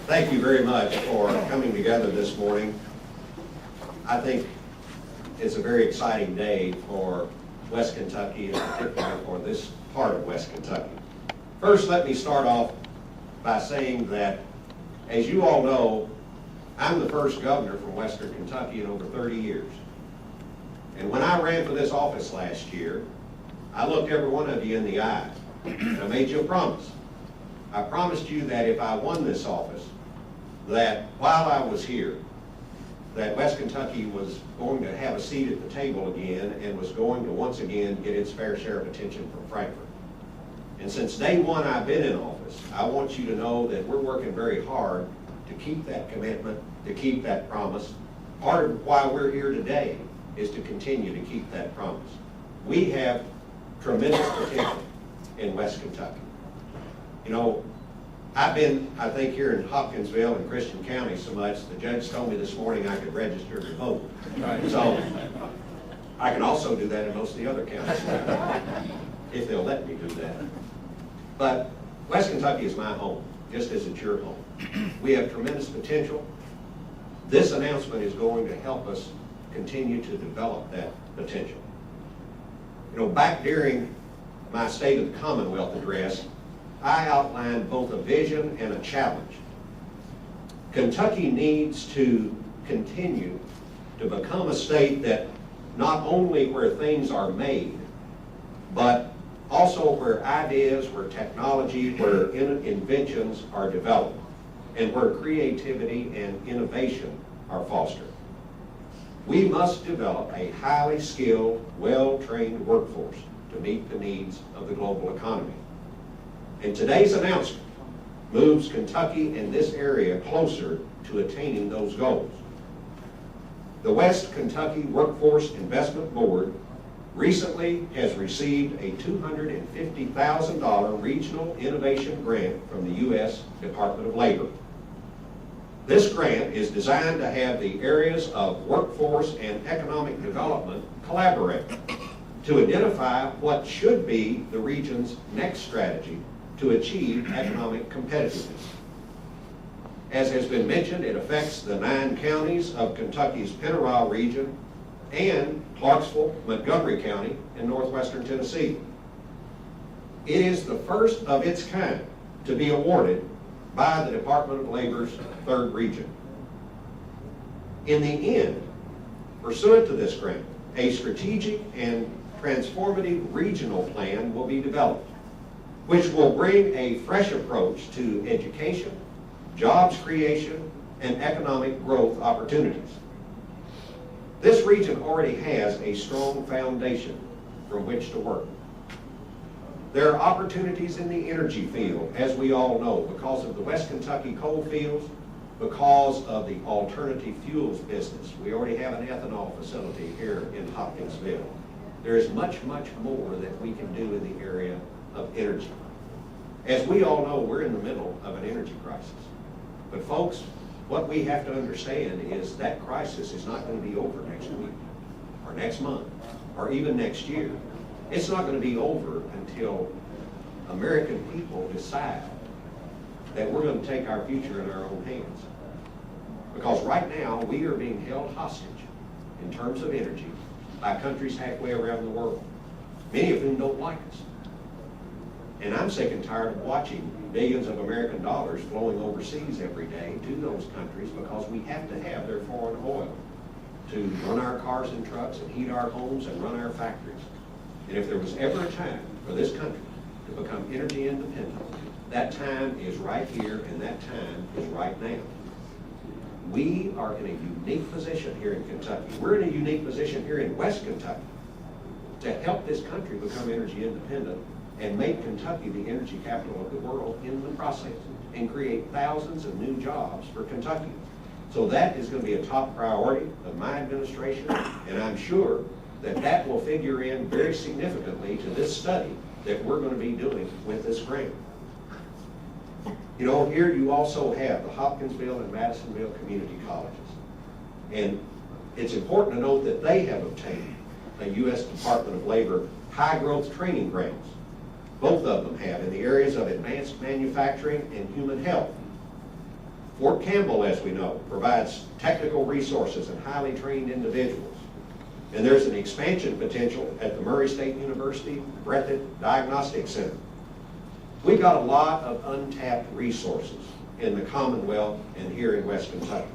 Thank you very much for coming together this morning. I think it's a very exciting day for West Kentucky, and particularly for this part of West Kentucky. First, let me start off by saying that, as you all know, I'm the first governor from Western Kentucky in over 30 years. And when I ran for this office last year, I looked every one of you in the eye, and I made you a promise. I promised you that if I won this office, that while I was here, that West Kentucky was going to have a seat at the table again and was going to once again get its fair share of attention from Frankfurt. And since day one I've been in office, I want you to know that we're working very hard to keep that commitment, to keep that promise. Part of why we're here today is to continue to keep that promise. We have tremendous potential in West Kentucky. You know, I've been, I think, here in Hopkinsville and Christian County so much, the judge told me this morning I could register to vote. Right. So I can also do that in most of the other counties, if they'll let me do that. But West Kentucky is my home, just as it's your home. We have tremendous potential. This announcement is going to help us continue to develop that potential. You know, back during my State of the Commonwealth address, I outlined both a vision and a challenge. Kentucky needs to continue to become a state that not only where things are made, but also where ideas, where technology, where inventions are developed, and where creativity and innovation are fostered. We must develop a highly skilled, well-trained workforce to meet the needs of the global economy. And today's announcement moves Kentucky and this area closer to attaining those goals. The West Kentucky Workforce Investment Board recently has received a $250,000 regional innovation grant from the U.S. Department of Labor. This grant is designed to have the areas of workforce and economic development collaborate to identify what should be the region's next strategy to achieve economic competitiveness. As has been mentioned, it affects the 9 counties of Kentucky's Pennyrile region and Clarksville, Montgomery County in northwestern Tennessee. It is the first of its kind to be awarded by the Department of Labor's 3rd region. In the end, pursuant to this grant, a strategic and transformative regional plan will be developed, which will bring a fresh approach to education, jobs creation, and economic growth opportunities. This region already has a strong foundation from which to work. There are opportunities in the energy field, as we all know, because of the West Kentucky coal fields, because of the alternative fuels business. We already have an ethanol facility here in Hopkinsville. There is much, much more that we can do in the area of energy. As we all know, we're in the middle of an energy crisis. But folks, what we have to understand is that crisis is not going to be over next week, or next month, or even next year. It's not going to be over until American people decide that we're going to take our future in our own hands. Because right now, we are being held hostage in terms of energy by countries halfway around the world, many of whom don't like us. And I'm sick and tired of watching billions of American dollars flowing overseas every day to those countries because we have to have their foreign oil to run our cars and trucks and heat our homes and run our factories. And if there was ever a time for this country to become energy independent, that time is right here and that time is right now. We are in a unique position here in Kentucky. We're in a unique position here in West Kentucky to help this country become energy independent and make Kentucky the energy capital of the world in the process and create thousands of new jobs for Kentucky. So that is going to be a top priority of my administration, and I'm sure that that will figure in very significantly to this study that we're going to be doing with this grant. You know, here you also have the Hopkinsville and Madisonville community colleges. And it's important to note that they have obtained a U.S. Department of Labor high growth training grants. Both of them have in the areas of advanced manufacturing and human health. Fort Campbell, as we know, provides technical resources and highly trained individuals. And there's an expansion potential at the Murray State University Breathitt Diagnostic Center. We've got a lot of untapped resources in the Commonwealth and here in West Kentucky.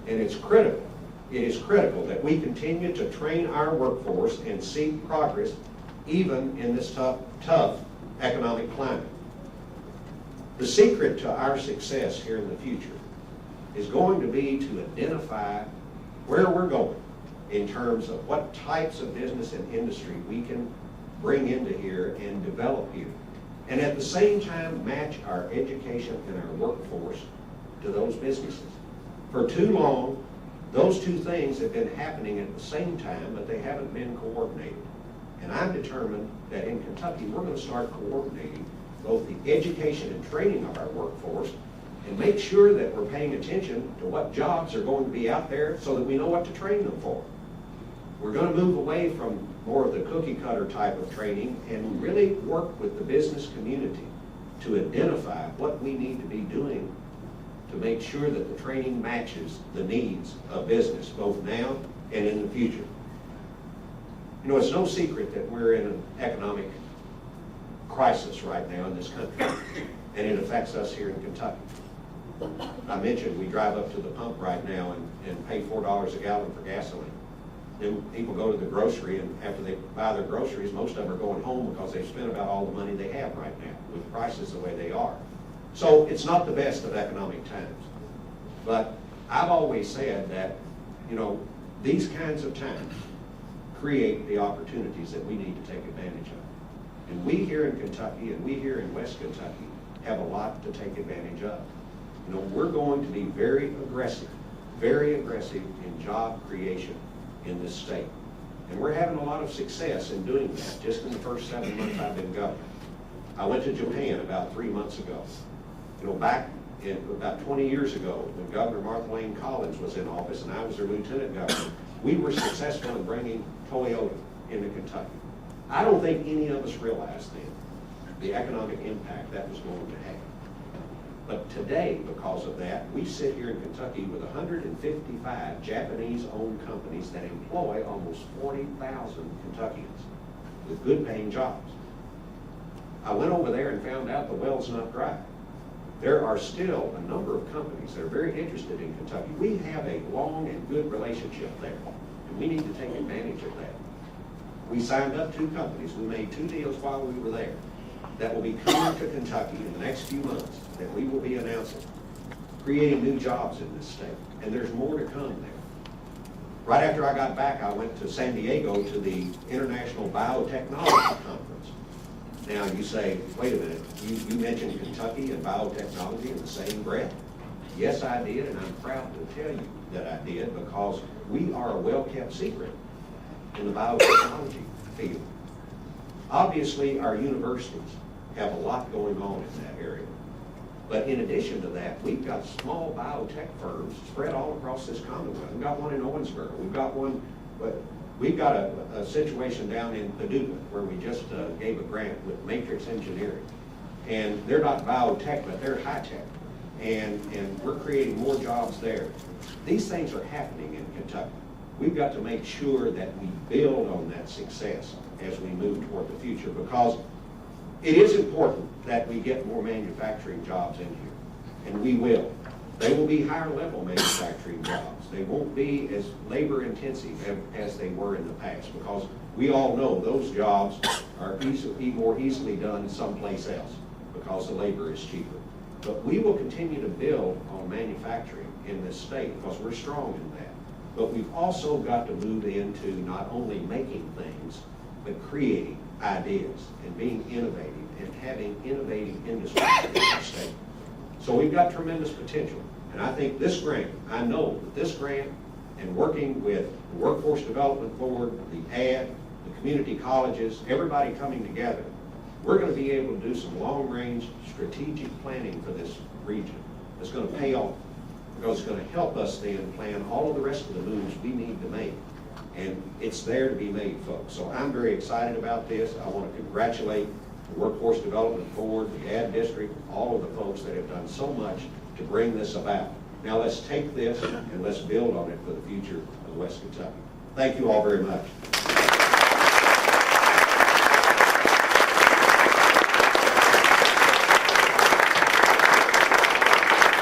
And it's critical, it is critical that we continue to train our workforce and seek progress even in this tough economic climate. The secret to our success here in the future is going to be to identify where we're going in terms of what types of business and industry we can bring into here and develop here. And at the same time, match our education and our workforce to those businesses. For too long, those two things have been happening at the same time, but they haven't been coordinated. And I'm determined that in Kentucky, we're going to start coordinating both the education and training of our workforce and make sure that we're paying attention to what jobs are going to be out there so that we know what to train them for. We're going to move away from more of the cookie cutter type of training and really work with the business community to identify what we need to be doing to make sure that the training matches the needs of business both now and in the future. You know, it's no secret that we're in an economic crisis right now in this country, and it affects us here in Kentucky. I mentioned we drive up to the pump right now and pay $4 a gallon for gasoline. Then people go to the grocery, and after they buy their groceries, most of them are going home because they've spent about all the money they have right now with prices the way they are. So it's not the best of economic times. But I've always said that, you know, these kinds of times create the opportunities that we need to take advantage of. And we here in Kentucky and we here in West Kentucky have a lot to take advantage of. You know, we're going to be very aggressive in job creation in this state. And we're having a lot of success in doing that just in the first 7 months I've been governor. I went to Japan about 3 months ago. You know, back in about 20 years ago, when Governor Martha Lane Collins was in office and I was her lieutenant governor, we were successful in bringing Toyota into Kentucky. I don't think any of us realized then the economic impact that was going to have. But today, because of that, we sit here in Kentucky with 155 Japanese-owned companies that employ almost 40,000 Kentuckians with good-paying jobs. I went over there and found out the well's not dry. There are still a number of companies that are very interested in Kentucky. We have a long and good relationship there, and we need to take advantage of that. We signed up 2 companies. We made 2 deals while we were there that will be coming to Kentucky in the next few months that we will be announcing, creating new jobs in this state. And there's more to come there. Right after I got back, I went to San Diego to the International Biotechnology Conference. Now you say, wait a minute, you mentioned Kentucky and biotechnology in the same breath? Yes, I did, and I'm proud to tell you that I did because we are a well-kept secret in the biotechnology field. Obviously, our universities have a lot going on in that area. But in addition to that, we've got small biotech firms spread all across this Commonwealth. We've got one in Owensboro. We've got a situation down in Paducah where we just gave a grant with Matrix Engineering. And they're not biotech, but they're high tech. And we're creating more jobs there. These things are happening in Kentucky. We've got to make sure that we build on that success as we move toward the future, because it is important that we get more manufacturing jobs in here, and we will. They will be higher level manufacturing jobs. They won't be as labor intensive as they were in the past, because we all know those jobs are more easily done someplace else because the labor is cheaper. But we will continue to build on manufacturing in this state because we're strong in that. But we've also got to move into not only making things, but creating ideas and being innovative and having innovative industry in the state. So we've got tremendous potential. And I think this grant, I know that this grant and working with the Workforce Development Board, the AD, the community colleges, everybody coming together, we're going to be able to do some long-range strategic planning for this region that's going to pay off, because it's going to help us then plan all of the rest of the moves we need to make. And it's there to be made, folks. So I'm very excited about this. I want to congratulate the Workforce Development Board, the Ad District, all of the folks that have done so much to bring this about. Now let's take this and let's build on it for the future of West Kentucky. Thank you all very much.